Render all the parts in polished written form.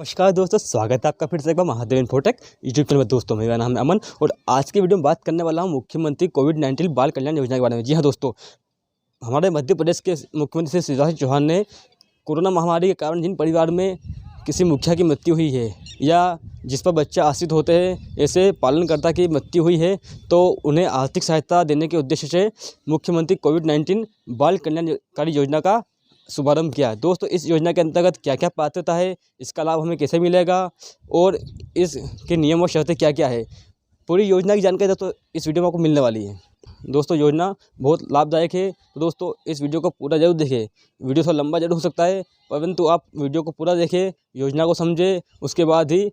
नमस्कार दोस्तों, स्वागत है आपका फिर से एक बार महादेव इन्फोटेक यूट्यूब चैनल में। दोस्तों मेरा नाम है अमन और आज की वीडियो में बात करने वाला हूं मुख्यमंत्री कोविड-19 बाल कल्याण योजना के बारे में। जी हां दोस्तों, हमारे मध्य प्रदेश के मुख्यमंत्री श्री शिवराज सिंह चौहान ने कोरोना महामारी के कारण जिन परिवार में किसी मुखिया की मृत्यु हुई है या जिस पर बच्चा आश्रित होते हैं, ऐसे पालनकर्ता की मृत्यु हुई है, तो उन्हें आर्थिक सहायता देने के उद्देश्य से मुख्यमंत्री कोविड-19 बाल कल्याणकारी योजना का शुभारंभ किया। दोस्तों इस योजना के अंतर्गत क्या क्या पात्रता है, इसका लाभ हमें कैसे मिलेगा और इसके नियम और शर्तें क्या क्या है, पूरी योजना की जानकारी दोस्तों इस वीडियो में आपको मिलने वाली है। दोस्तों योजना बहुत लाभदायक है, तो दोस्तों इस वीडियो को पूरा जरूर देखें। वीडियो थोड़ा लंबा जरूर हो सकता है, परंतु आप वीडियो को पूरा देखें, योजना को समझें, उसके बाद ही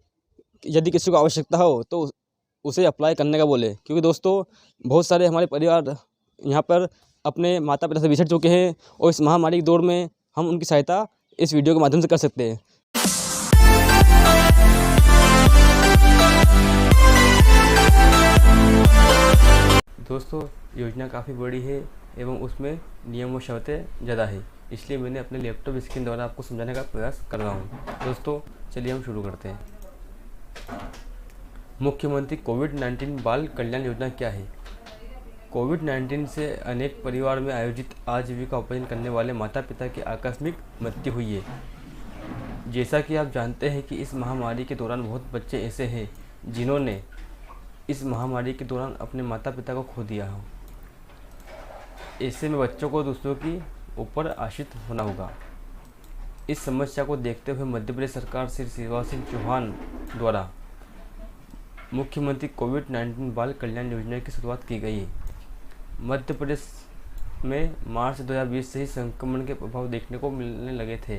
यदि किसी को आवश्यकता हो तो उसे अप्लाई करने का बोले। क्योंकि दोस्तों बहुत सारे हमारे परिवार यहाँ पर अपने माता पिता से बिछड़ चुके हैं और इस महामारी के दौर में हम उनकी सहायता इस वीडियो के माध्यम से कर सकते हैं। दोस्तों योजना काफ़ी बड़ी है एवं उसमें नियम और शर्तें ज़्यादा है, इसलिए मैंने अपने लैपटॉप स्क्रीन द्वारा आपको समझाने का प्रयास कर रहा हूँ। दोस्तों चलिए हम शुरू करते हैं। मुख्यमंत्री कोविड-19 बाल कल्याण योजना क्या है? कोविड-19 से अनेक परिवार में आयोजित आजीविका उपार्जन करने वाले माता पिता की आकस्मिक मृत्यु हुई है। जैसा कि आप जानते हैं कि इस महामारी के दौरान बहुत बच्चे ऐसे हैं जिन्होंने इस महामारी के दौरान अपने माता पिता को खो दिया हो। ऐसे में बच्चों को दूसरों की ऊपर आश्रित होना होगा। इस समस्या को देखते हुए मध्य प्रदेश सरकार श्री शिवराज सिंह चौहान द्वारा मुख्यमंत्री कोविड-19 बाल कल्याण योजना की शुरुआत की गई है। मध्य प्रदेश में मार्च 2020 से ही संक्रमण के प्रभाव देखने को मिलने लगे थे।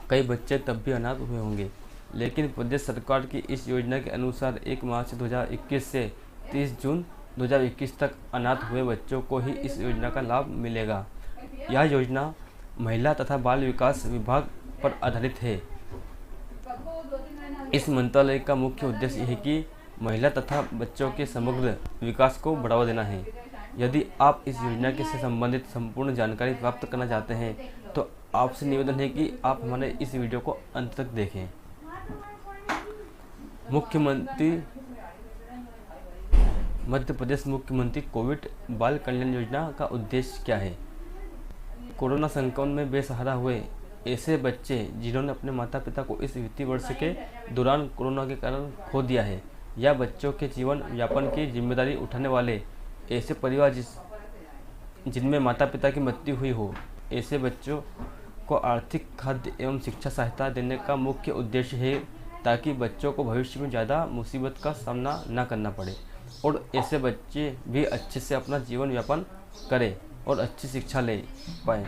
कई बच्चे तब भी अनाथ हुए होंगे, लेकिन प्रदेश सरकार की इस योजना के अनुसार 1 मार्च 2021 से 30 जून 2021 तक अनाथ हुए बच्चों को ही इस योजना का लाभ मिलेगा। यह योजना महिला तथा बाल विकास विभाग पर आधारित है। इस मंत्रालय का मुख्य उद्देश्य है कि महिला तथा बच्चों के समग्र विकास को बढ़ावा देना है। यदि आप इस योजना के से संबंधित संपूर्ण जानकारी प्राप्त करना चाहते हैं तो आपसे निवेदन है कि आप हमारे इस वीडियो को अंत तक देखें। मध्य प्रदेश मुख्यमंत्री कोविड बाल कल्याण योजना का उद्देश्य क्या है? कोरोना संक्रमण में बेसहारा हुए ऐसे बच्चे जिन्होंने अपने माता पिता को इस वित्तीय वर्ष के दौरान कोरोना के कारण खो दिया है, या बच्चों के जीवन यापन की जिम्मेदारी उठाने वाले ऐसे परिवार जिनमें माता पिता की मृत्यु हुई हो, ऐसे बच्चों को आर्थिक, खाद्य एवं शिक्षा सहायता देने का मुख्य उद्देश्य है, ताकि बच्चों को भविष्य में ज़्यादा मुसीबत का सामना न करना पड़े और ऐसे बच्चे भी अच्छे से अपना जीवन यापन करें और अच्छी शिक्षा ले पाएँ।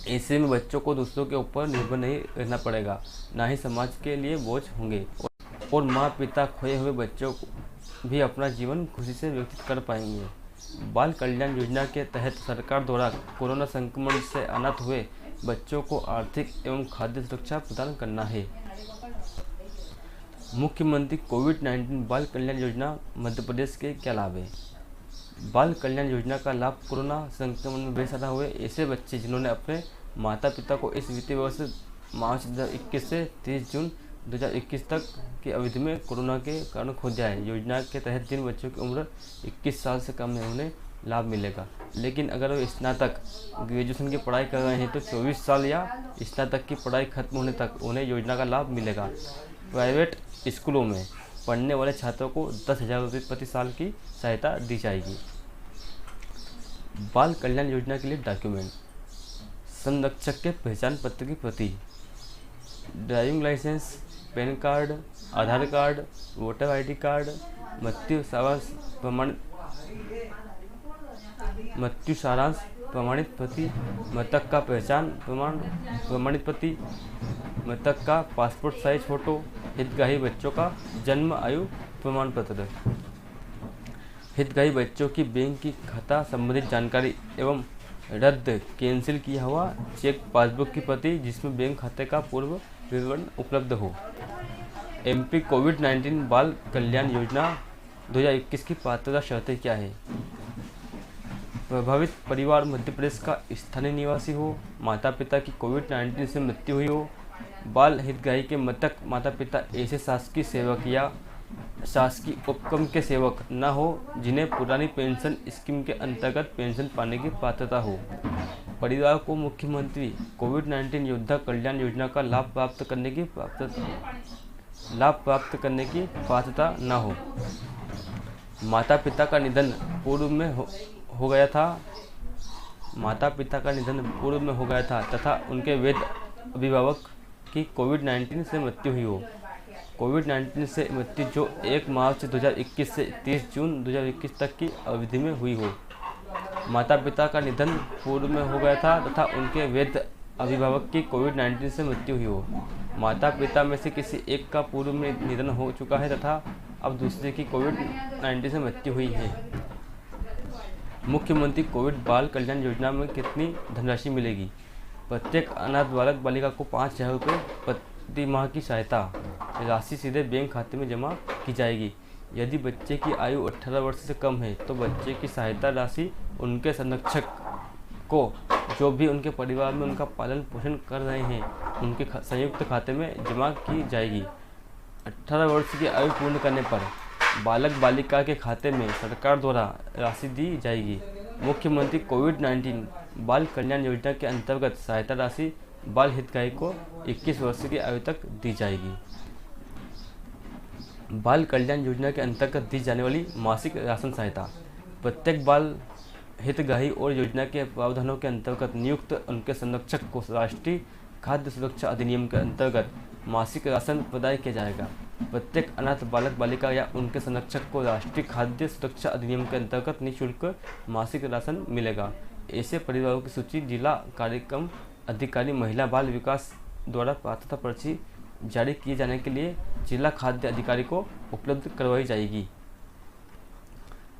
ऐसे में बच्चों को दूसरों के ऊपर निर्भर नहीं रहना पड़ेगा, ना ही समाज के लिए बोझ होंगे और माँ पिता खोए हुए बच्चों को भी अपना जीवन खुशी से व्यतीत कर पाएंगे। बाल कल्याण योजना के तहत सरकार द्वारा कोरोना संक्रमण से अनाथ हुए बच्चों को आर्थिक एवं खाद्य सुरक्षा प्रदान करना है। मुख्यमंत्री कोविड-19 बाल कल्याण योजना मध्य प्रदेश के क्या लाभ है? बाल कल्याण योजना का लाभ कोरोना संक्रमण में बेसहारा हुए ऐसे बच्चे जिन्होंने अपने माता पिता को इस वित्तीय वर्ष मार्च 2021 से 30 जून 2021 तक की अवधि में कोरोना के कारण खो दिया है। योजना के तहत जिन बच्चों की उम्र 21 साल से कम है उन्हें लाभ मिलेगा, लेकिन अगर वे स्नातक ग्रेजुएशन की पढ़ाई कर रहे हैं तो 24 साल या स्नातक की पढ़ाई खत्म होने तक उन्हें योजना का लाभ मिलेगा। प्राइवेट स्कूलों में पढ़ने वाले छात्रों को 10,000 रुपये प्रति साल की सहायता दी जाएगी। बाल कल्याण योजना के लिए डॉक्यूमेंट: संरक्षक के पहचान पत्र की प्रति, ड्राइविंग लाइसेंस, पैन कार्ड, आधार कार्ड, वोटर आईडी कार्ड, मृत्यु सारांश प्रमाणित प्रति, मृतक का पहचान प्रमाण प्रमाणित प्रति, मृतक का पासपोर्ट साइज फोटो, हितग्राही बच्चों का जन्म आयु प्रमाण पत्र, हितग्राही बच्चों की बैंक की खाता संबंधित जानकारी एवं रद्द कैंसिल किया हुआ चेक पासबुक की प्रति जिसमें बैंक खाते का पूर्व विवरण उपलब्ध हो। एमपी कोविड-19 बाल कल्याण योजना 2021 की पात्रता शर्तें क्या है? प्रभावित परिवार मध्य प्रदेश का स्थानीय निवासी हो, माता पिता की कोविड-19 से मृत्यु हुई हो, बाल हितग्राही के मृतक माता पिता ऐसे शासकीय सेवक या शासकीय उपक्रम के सेवक न हो जिन्हें पुरानी पेंशन स्कीम के अंतर्गत पेंशन पाने की पात्रता हो। परिवार को मुख्यमंत्री कोविड-19 योद्धा कल्याण योजना का लाभ प्राप्त करने की पात्रता न हो। माता पिता का निधन पूर्व में हो गया था तथा उनके वृद्ध अभिभावक की कोविड-19 से मृत्यु हुई हो। कोविड-19 से मृत्यु जो 1 मार्च 2021 से 30 जून 2021 तक की अवधि में हुई हो। माता पिता का निधन पूर्व में हो गया था तथा उनके वृद्ध अभिभावक की कोविड-19 से मृत्यु हुई हो। माता पिता में से किसी एक का पूर्व में निधन हो चुका है तथा अब दूसरे की कोविड-19 से मृत्यु हुई है। मुख्यमंत्री कोविड बाल कल्याण योजना में कितनी धनराशि मिलेगी? प्रत्येक अनाथ बालक बालिका को 5,000 रुपये प्रति माह की सहायता राशि सीधे बैंक खाते में जमा की जाएगी। यदि बच्चे की आयु 18 वर्ष से कम है तो बच्चे की सहायता राशि उनके संरक्षक को, जो भी उनके परिवार में उनका पालन पोषण कर रहे हैं, उनके संयुक्त खाते में जमा की जाएगी। 18 वर्ष की आयु पूर्ण करने पर बालक बालिका के खाते में सरकार द्वारा राशि दी जाएगी। मुख्यमंत्री कोविड-19 बाल कल्याण योजना के अंतर्गत सहायता राशि बाल हितग्राही को 21 वर्ष की आयु तक दी जाएगी। बाल कल्याण योजना के अंतर्गत दी जाने वाली मासिक राशन सहायता। प्रत्येक बाल हितग्राही और योजना के प्रावधानों के अंतर्गत नियुक्त उनके संरक्षक को राष्ट्रीय खाद्य सुरक्षा अधिनियम के अंतर्गत मासिक राशन प्रदान किया जाएगा। प्रत्येक अनाथ बालक बालिका या उनके संरक्षक को राष्ट्रीय खाद्य सुरक्षा अधिनियम के अंतर्गत निःशुल्क मासिक राशन मिलेगा। ऐसे परिवारों की सूची जिला कार्यक्रम अधिकारी महिला बाल विकास द्वारा पात्रता पर्ची जारी किए जाने के लिए जिला खाद्य अधिकारी को उपलब्ध करवाई जाएगी।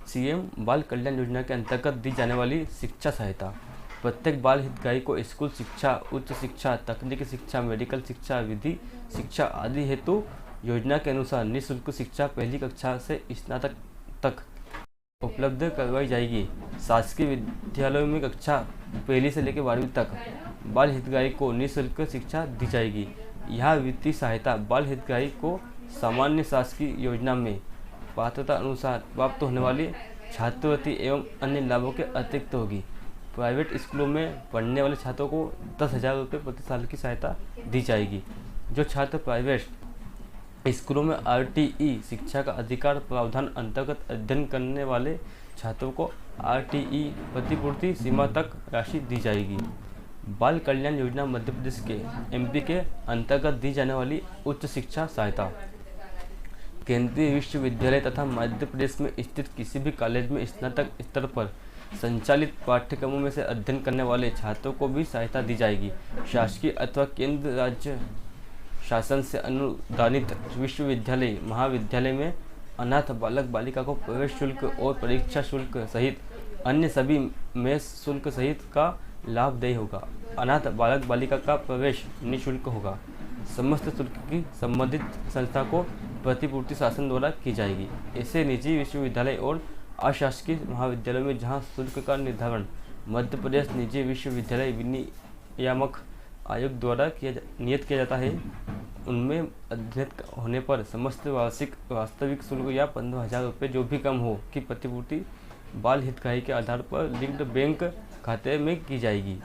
सीएम बाल कल्याण योजना के अंतर्गत दी जाने वाली शिक्षा सहायता। प्रत्येक बाल हितग्राही को स्कूल शिक्षा, उच्च शिक्षा, तकनीकी शिक्षा, मेडिकल शिक्षा, विधि शिक्षा आदि हेतु योजना के अनुसार निःशुल्क शिक्षा पहली कक्षा से स्नातक तक उपलब्ध करवाई जाएगी। शासकीय विद्यालयों में कक्षा पहली से लेकर 12वीं तक बाल हितग्राही को निःशुल्क शिक्षा दी जाएगी। यह वित्तीय सहायता बाल हितग्राही को सामान्य शासकीय योजना में पात्रता अनुसार प्राप्त होने वाली छात्रवृत्ति एवं अन्य लाभों के अतिरिक्त होगी। प्राइवेट स्कूलों में पढ़ने वाले छात्रों को 10,000 रुपये प्रति साल की सहायता दी जाएगी। जो छात्र प्राइवेट स्कूलों में RTE शिक्षा का अधिकार प्रावधान अंतर्गत अध्ययन करने वाले छात्रों को RTE प्रतिपूर्ति सीमा तक राशि दी जाएगी। बाल कल्याण योजना मध्य प्रदेश के MP के अंतर्गत दी जाने वाली उच्च शिक्षा सहायता। केंद्रीय विश्वविद्यालय तथा मध्य प्रदेश में स्थित किसी भी कॉलेज में स्नातक स्तर पर संचालित पाठ्यक्रमों में से अध्ययन करने वाले छात्रों को भी सहायता दी जाएगी। शासकीय अथवा केंद्र राज्य शासन से अनुदानित विश्वविद्यालय महाविद्यालय में अनाथ बालक बालिका को प्रवेश शुल्क और परीक्षा शुल्क सहित अन्य सभी मेस शुल्क सहित का लाभदेय होगा। अनाथ बालक बालिका का प्रवेश निःशुल्क होगा। समस्त शुल्क की संबंधित संस्था को प्रतिपूर्ति शासन द्वारा की जाएगी। ऐसे निजी विश्वविद्यालय और अशासकीय महाविद्यालयों में जहां शुल्क का निर्धारण मध्य प्रदेश निजी विश्वविद्यालय विनियामक आयोग द्वारा नियत किया जाता है, उनमें अध्ययन होने पर समस्त वास्तविक शुल्क या 15,000 रुपये जो भी कम हो की प्रतिपूर्ति बाल हितग्राही के आधार पर लिंक्ड बैंक खाते में की जाएगी।